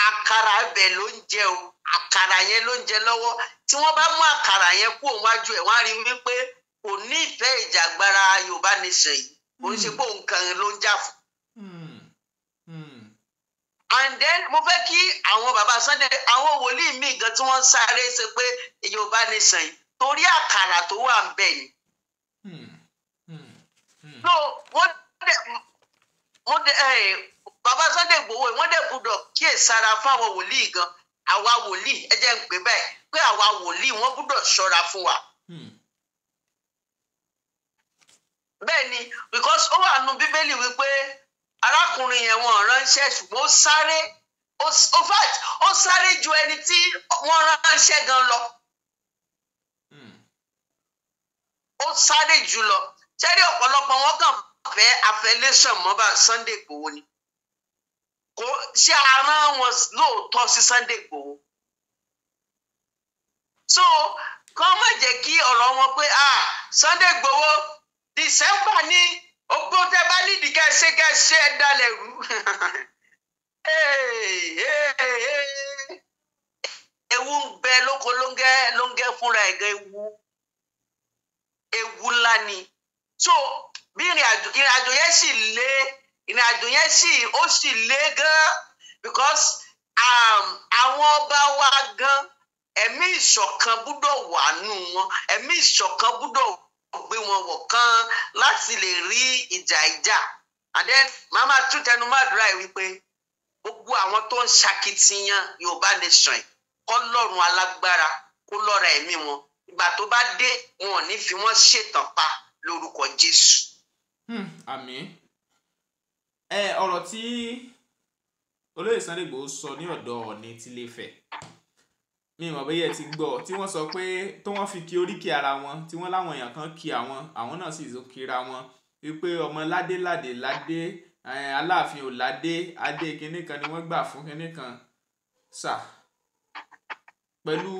àkàrà ibẹ̀ ló ń jẹ o àkàrà yẹn ló ń jẹ lọ́wọ́ tí wọ́n bá mú àkàrà yẹn kú òun wájú ẹ̀ wọ́n á rí wípé kò ní ìfẹ́ ìjàgbara Yorùbá nation yìí kò ń ṣe pé òun kan ló ń jà fún. And then mo fẹ́ kí àwọn bàbá Sunday àwọn wòlíì míì gan tí wọ́n sáré ṣe pé Yorùbá nation yìí torí àkàrà tó wà ń bẹ̀ ni. so bàbá Sunday Igboho wọ́n dẹ̀ gbọ́dọ̀ kíyèsára fáwọn wòlíì gan àwa wòlíì ẹ jẹ́ ń pè bẹ́ẹ̀ pé àwa wòlíì wọ́n gbọ́dọ̀ ṣọ́ra fún wa. bẹ́ẹ̀ ni because ó wà nù Bíbélì wípé arákùnrin yẹn wọ́n ránṣẹ́ ṣùgbọ́n ó sáré ju ẹni tí wọ́n ránṣẹ́ gan lọ. ó sáré jù lọ ṣẹ́rí ọ̀pọ̀lọpọ̀ wọn kàn fẹ́ affiliation mọ́ bá Sunday Igboho ni kò ṣe aràn wọn lóòótọ́ sí Sunday Igboho. so kàn má jẹ́ kí ọ̀rọ̀ wọn pé Sunday Igboho December ní ogbó tẹ bá nídìí kẹsẹ ẹ dalẹ̀ rú ewu ń bẹ lóko ló ń gẹ fúnra ẹ̀ gan ewu ńlá ni so bí ìrìn àjò yẹn sì lé ó sì lé gan because àwọn ọba wa gan ẹ̀mí ìṣọ̀kan gbọ́dọ̀ wà nù wọn ẹ̀mí ìṣọ̀kan gbọ́dọ̀ gbé wọn wọ̀ kán láti lè rí ìjà and then màmá tún tẹnu má dúrà yìí wípé gbogbo àwọn tó ń ṣakitiyan Yorùbá nation k'Ọlọ́run alágbára kó lọ́ra ẹ̀mí wọn ìgbà tó bá dé wọn ò ní fi wọ́n ṣètàn pa lórúkọ Jésù. Àmín. Ọ̀rọ̀ tí olóyè Sunday Igboho sọ ní ọ̀dọ̀ Ọọ̀ni t'Ilé-Ifẹ̀ mi mọ̀ bóyá ẹ ti gbọ́ tí wọ́n sọ pé tó wọ́n fi kí oríkì ara wọn tí wọ́n láwọn èèyàn kan kí àwọn náà sì kíra wọn wípé ọmọ ládé Aláàfin ò ládé adé kinní kan ni wọ́n gbà fún kinní kan sà pẹ̀lú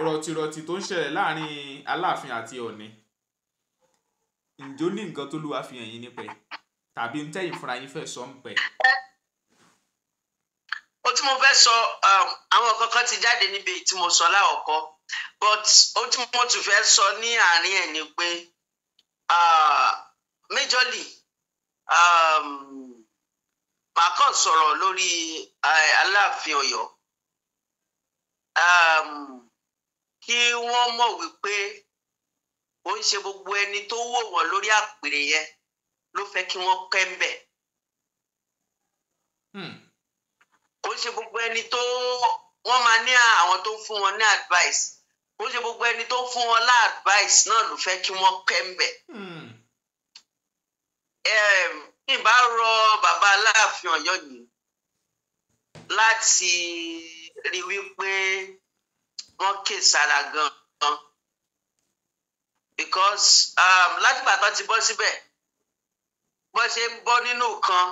rọ̀tìrọ̀tì tó ń ṣẹlẹ̀ láàrin Aláàfin àti Ọọ̀ni ǹjọ́ ní nǹkan tó lúwa fi hàn yín nípa ẹ̀ tàbí ń tẹ́yìn fúnra yín fẹ́ sọ ń pẹ́. Ó tí mo fẹ́ sọ àwọn kankan ti jáde níbi tí mo sọ láọ̀kọ́ but ó tí mo tún fẹ́ sọ ní àárín ẹ̀ ni pé majorly màá kàn sọ̀rọ̀ lórí Aláàfin Ọ̀yọ́ kí wọ́n mọ̀ wípé ó ń ṣe gbogbo ẹni tó wò wọ́n lórí àpèrè yẹn ló fẹ́ kí wọ́n kẹ́ńbẹ̀. Ó ń ṣe gbogbo ẹni tó wọ́n máa ní àwọn tó ń fún wọn ní advice ó ń ṣe gbogbo ẹni tó ń fún wọn lá advice náà ló fẹ́ kí wọ́n kẹ́ńbẹ̀. Ìbá rọ bàbá Aláàfin Ọ̀yọ́ yìí láti rí wípé wọ́n ké sára gan-an because láti bàtà ti bọ́ síbẹ̀ bọ́ ṣe ń bọ́ nínú kan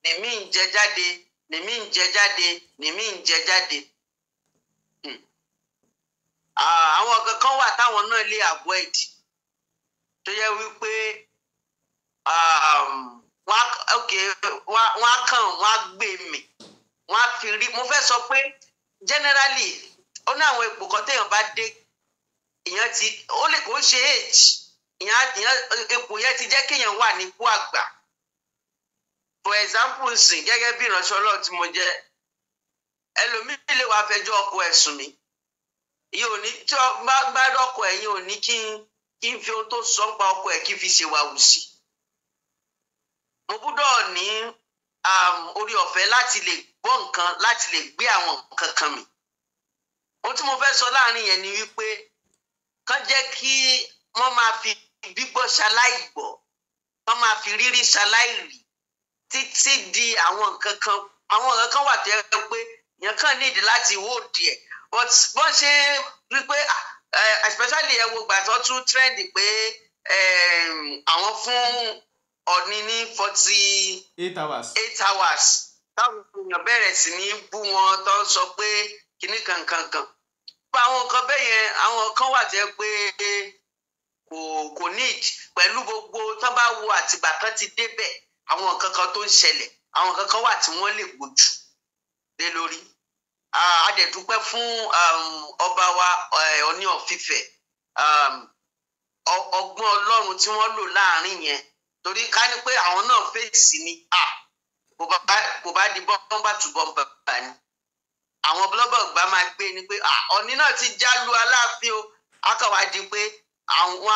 nìmí ń jẹ jáde nìmí ń jẹ jáde nìmí ń jẹ jáde. Àwọn kankan wà táwọn náà lè avoid tó yẹ wípé wọ́n á kàn wọ́n á gbé mi wọ́n á fi rí mo fẹ́ sọ pé generally ó ní àwọn ipò kan téèyàn bá dé ìyẹn ti ó lè kó ṣe age ìyẹn ipò yẹn ti jẹ́ kéèyàn wà nípò àgbà for example nsìn gẹ́gẹ́ bí ìránṣẹ́ Ọlọ́run tí mo jẹ́ ẹlòmíì lè wá fẹjọ́ ọkọ ẹ̀ sùn mí yìí ò ní tí bá dọ́kọ ẹ̀ yìí ò ní kí n fi ohun tó sọ ń pa ọkọ ẹ̀ kí n fi ṣe wàhù sí mo gbọ́dọ̀ ní orí ọ̀fẹ́ láti lè gbọ́ nǹkan láti lè gbé àwọn nǹkan kan mi ohun tí mo fẹ́ sọ láàrin yẹn ni wípé kán jẹ́ kí wọ́n máa fi gbígbọ́ ṣaláì gbọ́ wọ́n máa fi rírí ṣaláì rí títí di àwọn nǹkan kan wà tó yẹ pé èèyàn kàn nídìí láti wò díẹ̀ but wọ́n ṣe wípé especially ẹ wo gbà tó tún trend pé àwọn fún Ọọ̀ni ní 48 hours táwọn èèyàn bẹ̀rẹ̀ sí ní bú wọn tó ń sọ pé kinní kankan pa àwọn nǹkan bẹ́ẹ̀ yẹn àwọn kan wà jẹ́ pé kò need pẹ̀lú gbogbo tó bá wo àtìgbà kan ti débẹ̀ àwọn nǹkan kan tó ń ṣẹlẹ̀ àwọn nǹkan kan wà tí wọ́n lè gbójú lé lórí. A dẹ̀ dúpẹ́ fún ọba wa Ọọ̀ni of Ifẹ̀ ọgbọ́n Ọlọ́run tí wọ́n lò láàrin yẹn torí ká ní pé àwọn náà fèsì ni kò bá di bọ́mbà tù bọ́mbà ni àwọn bọ́lọ́bọ̀ gbà máa gbé ni pé Ọọ̀ni náà ti já lu Aláàfin o akọ̀wá di pé àwọn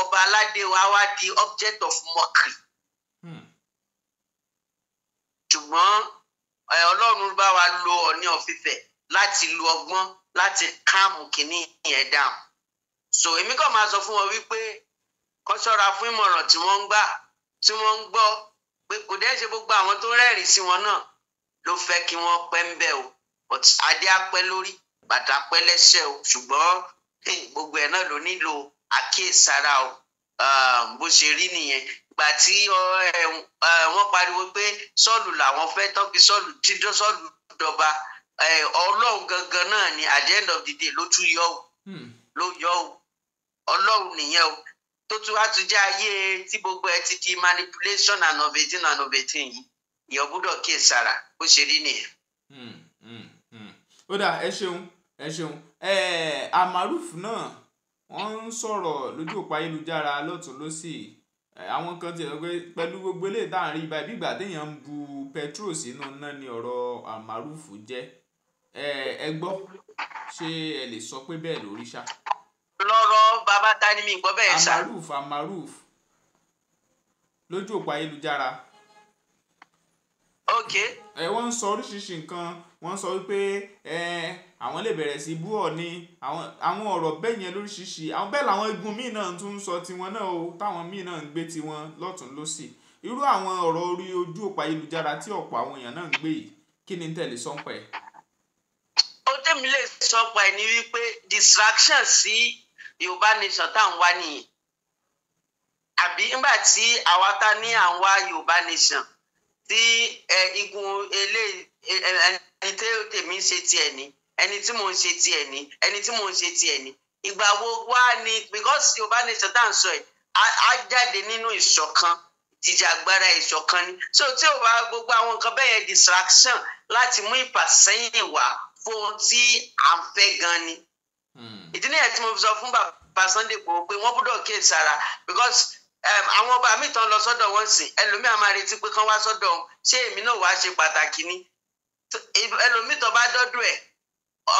ọba aládé wa wá di object of mockery ṣùgbọ́n Ọlọ́run bá wa lo Ọọ̀ni of Ifẹ̀ láti lu ọgbọ́n láti káàmù kìíní yẹn down so èmi kàn máa sọ fún wọn wípé kó ṣọ́ra fún ìmọ̀ràn tí wọ́n ń gbà tí wọ́n ń gbọ́ pé kò dẹ́ ṣe gbogbo àwọn tó rẹ́rìn sí wọn náà ló fẹ́ kí wọ́n pẹ́ ń bẹ̀ o but adé apẹ́ lórí bàtà pẹ́ lẹ́sẹ̀ o ṣùgbọ́n gbogbo ẹ̀ náà ló nílò àkíyèsára o bó ṣe rí nìyẹn ìgbà tí wọ́n pariwo pé Sọ́ọ̀lù làwọn fẹ́ tọ́kì Sọ́ọ̀lù tíjọ́ Sọ́ọ̀lù dọba Ọlọ́run gangan náà ni at the end of the day ló tún yọ o ló yọ o Ọlọ́run nìyẹn o tó tún wá tún jẹ́ ayé tí gbogbo ẹ ti di manipulation and innovating yìí ìyẹn gbọ́dọ̀ kíyèsára bó ṣe rí nìyẹn. Ó dà ẹ ṣeun Amaruf náà wọ́n ń sọ̀rọ̀ lójú òpó ayélujára lọ́tún lọ́sì àwọn kan ti rẹ̀ pé pẹ̀lú gbogbo eléyìí tá à ń rí ibà bígbà téèyàn ń bu petrol sínú náà ni ọ̀rọ̀ Amaruf jẹ́ ẹ gbọ́ ṣé ẹ lè sọ pé bẹ́ẹ̀ lórí ṣá. lọ́rọ̀ bàbá bàbá ta ni mi gbọ́ bẹ́ẹ̀ sà. Amaruf lójú òpó ayélujára. ok. Wọ́n ń sọ oríṣiríṣi nǹkan, wọ́n sọ wípé àwọn lè bẹ̀rẹ̀ sí bú Ọọ̀ni, àwọn ọ̀rọ̀ bẹ́ẹ̀ yẹn lóríṣiríṣi. Àwọn bẹ́ẹ̀ làwọn igun míì náà tún ń sọ tiwọn náà o, táwọn míì náà ń gbé tiwọn lọ́tùn lósì. Irú àwọn ọ̀rọ̀ orí ojú òpó ayélujára tí ọ̀pọ̀ àwọn èèyàn náà ń gbé yìí, kí ni tẹ̀lé sọ́npẹ́? Ó tẹ̀mí lè sọ pa ẹ̀ ní wípé distraction sí Yorùbá nation tá à ń wá nìyẹn. Àbí nígbà tí àwa ta ní à ń wá Yorùbá nation tí igun ẹni tí tèmi ń ṣe tiẹ̀ ní, ẹni tí mò ń ṣe tiẹ̀ ní, ẹni tí mò ń ṣe tiẹ̀ ní. Ìgbà wo wá ni, because Yorùbá nation tá à ń sọ ẹ̀ á jáde nínú ìṣọ̀kan, ìjàgbara ìṣọ̀kan ni. So tí ò bá gbogbo àwọn nǹkan bẹ́ẹ̀ yẹn distraction láti mú ìfàsẹ́yìn wá fún ohun tí à ń fẹ́ gan ni. Ìdí nìyẹn tí mo fi sọ fún bàbá Sunday Igboho pé wọ́n gbọ́dọ̀ kíyèsára, because àwọn ọba mi tán lọ sọ́dọ̀ wọn sìn, ẹlòmíà máa retí pé kán wá sọ́dọ̀ wọn, ṣé èmi náà wàá ṣe pàtàkì ni? Ẹlòmíì tó bá dọ́dọ̀ ẹ̀,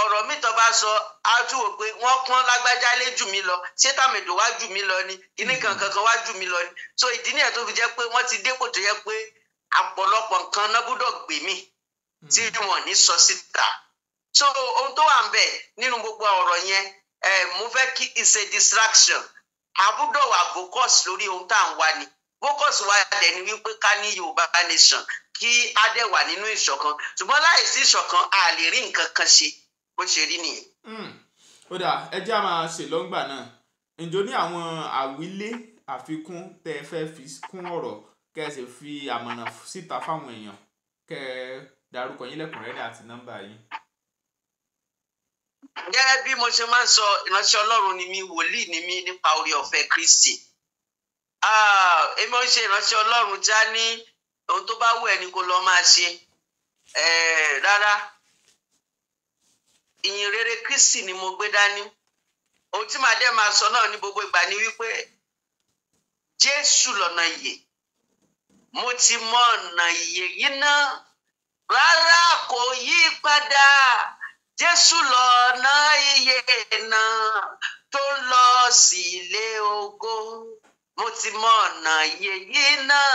ọ̀rọ̀ mi tó bá sọ á tún wò pé wọ́n pọ́n lágbájá lé jù mí lọ, ṣé tàmẹ̀dò wá jù mí lọ ni, kíní kankan wá jù mí lọ ni. So ìdí nìyẹn tó fi jẹ́ pé wọ́n ti dépò tó yẹ pé ọ̀pọ̀lọpọ̀ nǹkan náà gbọ́dọ̀ gbé mì tí wọ́n ní sọ síta. So ohun tó wà ń bẹ̀ nínú gbogbo ọ̀rọ̀ yẹn, mo fẹ́ kí it's a distraction. Àbúdọ̀ wà focus lórí ohun tá à ń wá ni. Focus wa dẹ̀ ni wípé ká ní Yorùbá nation kí á dẹ̀ wà nínú ìṣọ̀kan. Ṣùgbọ́n láìsí ìṣọ̀kan a lè rí nǹkan kan ṣe bó ṣe rí nìyẹn. Ó dà, ẹ jẹ́ á máa ṣe lọ́ngbà náà. Ǹjọ́ ní àwọn àwílé àfikún tẹ́ ẹ fẹ́ fi kún ọ̀rọ̀ kẹ́ ẹ sì fi àmọ̀nà síta fáwọn èèyàn, kẹ́ ẹ dárúkọ yín lẹ́kùnrẹ́rẹ́ àti nọ́mbà yín. Gẹ́gẹ́ bí mo ṣe máa ń sọ, ìránṣẹ́ Ọlọ́run ni mí, wòlíì ni mí nípa oore ọ̀fẹ́ Kristi. Èmi ò ń ṣe ìránṣẹ́ Ọlọ́run tí a ní ohun tó bá wù ẹ́ ni kó lọ máa ṣe. Rárá, ìyìn rere Kristi ni mo gbé dání. Ohun tí màá dẹ́ máa sọ náà ní gbogbo ìgbà ni wípé Jésù lọ̀nà ìyè. Mo ti mọ ọ̀nà ìyè yìí náà. Rárá, kò yí padà. Jésù lọ̀nà ìyè náà tó lọ sí ilé ògo. Mo ti mọ ọ̀nà ìyè yìí náà.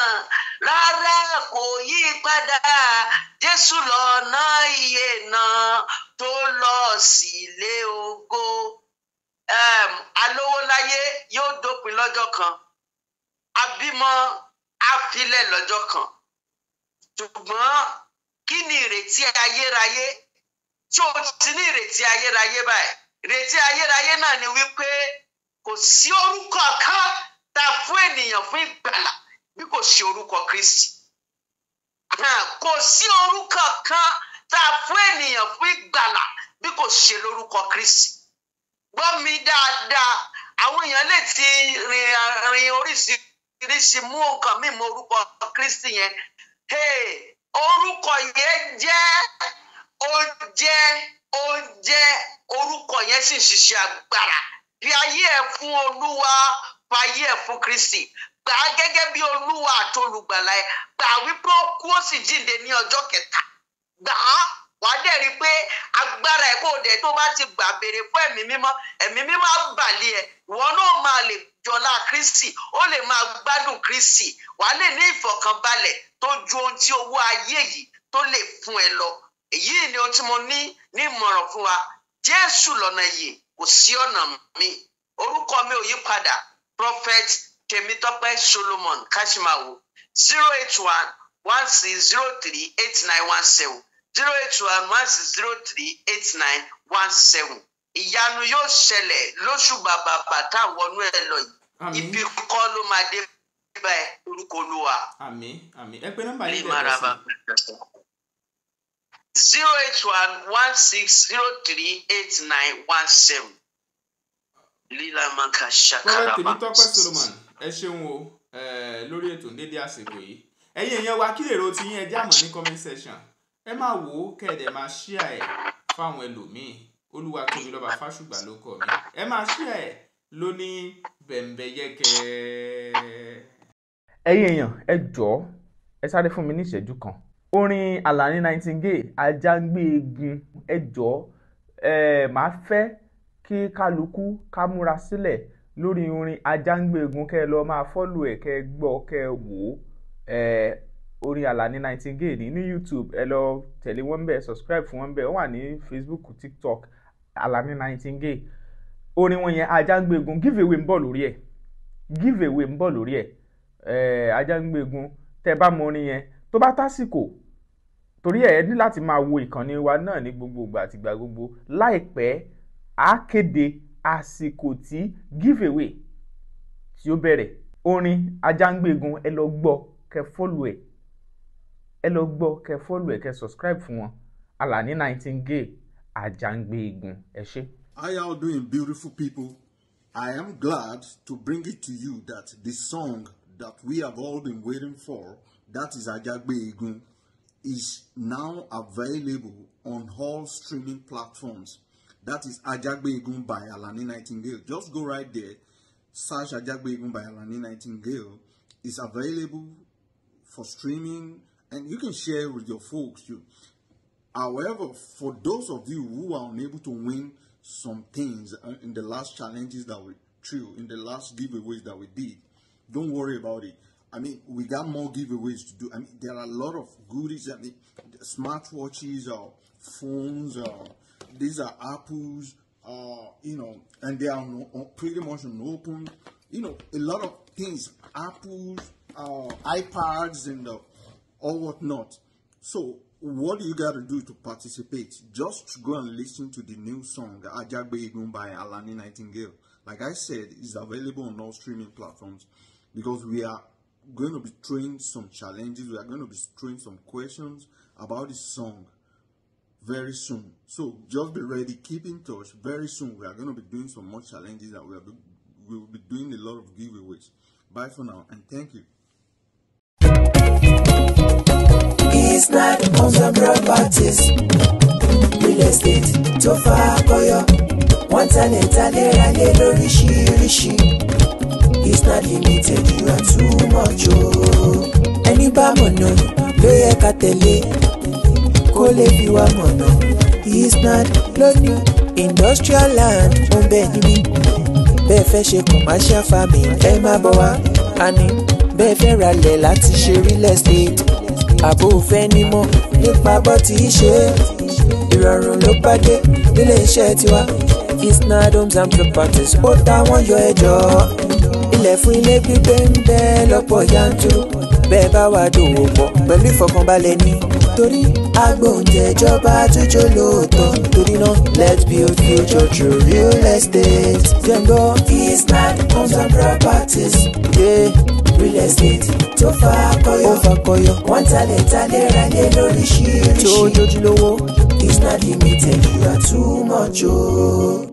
Rárá, kò yí padà. Jésù lọ̀nà ìyè náà tó lọ sí ilé ògo. Alówóláyé yóò dópin lọ́jọ́ kan. Abímọ á filẹ̀ lọ́jọ́ kan. Ṣùgbọ́n kí ni ìrètí ayérayé? Tí o ti ní ìrètí ayérayé báyìí, ìrètí ayérayé náà ni wípé kò sí orúkọ kan tá a fún ènìyàn fún ìgbàlà bí kò sí orúkọ Kristi. Kò sí orúkọ kan tá a fún ènìyàn fún ìgbàlà bí kò ṣe lórúkọ Kristi. Gbọ́ mi dáadáa, àwọn èèyàn lè ti rin oríṣiríṣi mú nǹkan mímọ́ orúkọ Kristi yẹn. Orúkọ yẹn ó jẹ́ orúkọ yẹn sì ń ṣiṣẹ́ agbára. Fi ayé ẹ̀ fún Olúwa, fi ayé ẹ̀ fún Kristi. Gbà á gẹ́gẹ́ bí Olúwa àti olùgbàlà ẹ̀. Gbà wípé ó kú ó sì jíǹde ní ọjọ́ kẹta. Gbà á, wà á dẹ̀ rí i pé agbára ẹ̀ kò dẹ̀ tó bá ti gbà béèrè fún ẹ̀mí mímọ́, ẹ̀mí mímọ́ á bàlẹ̀ ẹ̀. Ìwọ náà máa lè jọlá Kristi, ó lè máa gbádùn Kristi. Wà á lè ní ìfọ̀kànbalẹ̀ tó ju ohun tí owó ayé yìí tó lè fún ẹ lọ. Èyí ni ohun tí mo ní ìmọ̀ràn fún wa. Jésù lọ̀nà ìyè, kò sí ọ̀nà mi. Orúkọ mi ò yí padà. Prophet Tèmítọ́pẹ́ Solomon Kashimawo 08116038917 08116038917. Ìyanu yóò ṣẹlẹ̀ lóṣù bàbàbà táwọn wọnú ẹ lọ yìí. Ibi kọ́ ló máa dé báyìí orúkọ Olúwa. Àmín, àmín. Ẹ pé nọ́mbà yín lẹ́ẹ̀kan sí. 08116038917. Lílà Maka Ṣàkàrà. Prophet Tèmítọ́pẹ́ Solomon, ẹ ṣeun o lórí ètò dédé àsìkò yìí. Ẹ̀yin èèyàn wa, kí lèrò tí yín ẹ jámọ̀ ní comment section. Ẹ máa wò ó kẹ́ẹ̀dẹ̀ máa share ẹ̀ fáwọn ẹlòmíì. Olúwatóbilọ́ba Fásùgbà ló kọ mi. Ẹ máa share ẹ̀ lóní bẹ̀m̀bẹ̀yẹkẹ́. Ẹ̀yin èèyàn, ẹ jọ̀ọ́ ẹ sáré fún mi ní ìṣẹ́jú kan. Orin Àlàní Nightingale Ajáǹgbé Egun, ẹ jọ̀ọ́ màá fẹ́ kí kálukú ká múra sílẹ̀ lórí orin Ajangbégun kẹ́ lọ máa follow ẹ̀ kẹ́ gbọ́ kẹ́ wò orin Alani Nightingale ní YouTube ẹ lọ tẹ̀lé wọn bẹ́ẹ̀ subscribe fún wọn bẹ́ẹ̀ ó wà ní Facebook TikTok Alani Nightingale orin wọn yẹn Ajangbégun giveaway ń bọ̀ lórí ẹ̀ Ajangbégun tẹ́ bá mọ orin yẹn tó bá tásìkò torí ẹ ní láti máa wo ìkànnì wa náà ní gbogbo ìgbà àtìgbà gbogbo láìpẹ́ á kéde àsìkò tí giveaway tí ó bẹ̀rẹ̀ orin Ajangbégun ẹ lọ gbọ́ kẹ́ follow ẹ̀ kẹ́ subscribe fún wọn Alani Nightingale Ajangbégun ẹ ṣé. How y'all doing, beautiful people? I am glad to bring it to you that the song that we have all been waiting for, that is Ajangbégun, is now available on all streaming platforms. That is Ajangbégun by Alani Nightingale. Just go right there, search Ajangbégun by Alani Nightingale. It's available for streaming, and you can share with your folks too. However, for those of you who are unable to win some things in the last challenges that we threw, in the last giveaways that we did, don't worry about it. I mean, we got more giveaways to do. I mean, there are a lot of goodies. I mean, smartwatches, phones, these are Apples, you know, and they are pretty much an open, you know, a lot of things, Apples, iPads, and all whatnot. So, what do you got to do to participate? Just go and listen to the new song, Ajangbégun by Alani Nightingale. Like I said, it's available on all streaming platforms because we are going to be throwing some challenges. We are going to be throwing some questions about this song very soon. So just be ready. Keep in touch. Very soon we are going to be doing some more challenges and we will be doing a lot of giveaways. Bye for now and thank you. It's not homes and properties, real estate tó fà kọyọ, wọ́n talẹ̀ ralẹ̀ lóríṣiríṣi. It's not limited, you are too much o. Ẹni bá mọ̀nà ló yẹ ká tẹ̀lé, kó lè fi wá mọ̀nà. It's not lónìí industrial land ó ń bẹ níbí. Bẹ́ẹ̀ fẹ́ ṣe commercial farming ẹ má bọ̀ wá. Àní bẹ́ẹ̀ fẹ́ ralẹ̀ láti ṣe real estate. Àbò fẹ́ ní mọ̀ nípa bó ti ṣe ìrọ̀rùn ló bá dé nílé iṣẹ́ tiwa. It's not homes and properties ó táwọn yọ ẹjọ́. Ilẹ̀ fún ilé gbígbé ń bẹ lọ́pọ̀ yanturu. Bẹ́ẹ̀ bá wà dòwò pọ̀ pẹ̀lú ìfọkànbalẹ̀ ni. Torí agbóhùnjẹjọba tójó lóòótọ́. Torí náà let's build future through real estate. Jẹ́ngbọ́ it's not homes and properties. Yeah. Real estate tó fà kọyọ, wọ́n talẹ̀ ralẹ̀ lóríṣiríṣi. Tó jójúlówó, it's not limited, you are too much o.